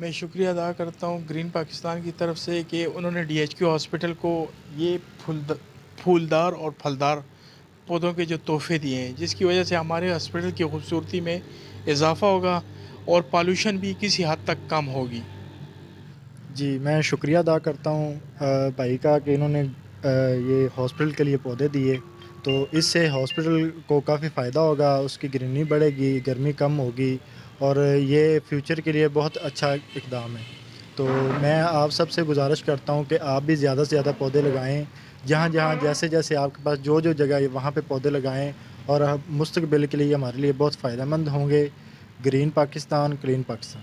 میں شکریہ ادا کرتا ہوں گرین پاکستان کی طرف سے کہ انہوں نے DHQ ہاسپٹل کو یہ پھولدار اور پھلدار پودوں کے جو تحفے دیے ہیں، جس کی وجہ سے ہمارے ہاسپٹل کی خوبصورتی میں اضافہ ہوگا اور پالوشن بھی کسی حد تک کم ہوگی۔ جی میں شکریہ ادا کرتا ہوں بھائی کا کہ انہوں نے یہ ہاسپٹل کے لیے پودے دیے، تو اس سے ہاسپٹل کو کافی فائدہ ہوگا، اس کی گرینی بڑھے گی، گرمی کم ہوگی، اور یہ فیوچر کے لیے بہت اچھا اقدام ہے۔ تو میں آپ سب سے گزارش کرتا ہوں کہ آپ بھی زیادہ سے زیادہ پودے لگائیں، جہاں جہاں جیسے جیسے آپ کے پاس جو جگہ ہے وہاں پہ پودے لگائیں، اور مستقبل کے لیے ہمارے لیے بہت فائدہ مند ہوں گے۔ Green Pakistan, clean Pakistan.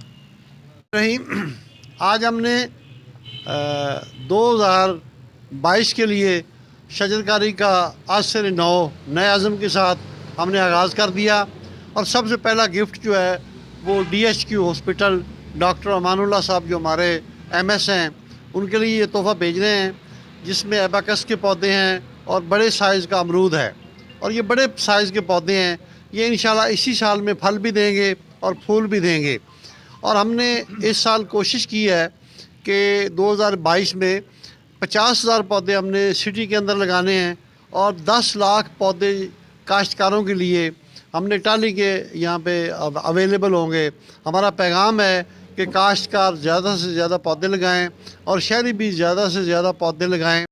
رحیم، آج ہم نے 2022 کے لیے شجرکاری کا آج سے نئے عزم کے ساتھ ہم نے آغاز کر دیا، اور سب سے پہلا گفٹ جو ہے وہ DHQ hospital doctor Aman Ullah صاحب جو ہمارے MS ہیں ان کے لیے یہ تحفہ بھیج رہے ہیں، جس میں ایباکس کے پودے ہیں اور بڑے سائز کا امرود ہے، اور یہ بڑے سائز کے پودے ہیں، یہ انشاءاللہ اسی سال میں پھل بھی دیں گے اور پھول بھی دیں گے۔ اور ہم نے اس سال کوشش کی ہے کہ 2022 میں 50,000 پودے ہم نے سٹی کے اندر لگانے ہیں، اور 10 لاکھ پودے کاشتکاروں کے لیے ہم نے ٹالی کے یہاں پہ اویلیبل ہوں گے۔ ہمارا پیغام ہے کہ کاشتکار زیادہ سے زیادہ پودے لگائیں، اور شہری بھی زیادہ سے زیادہ پودے لگائیں۔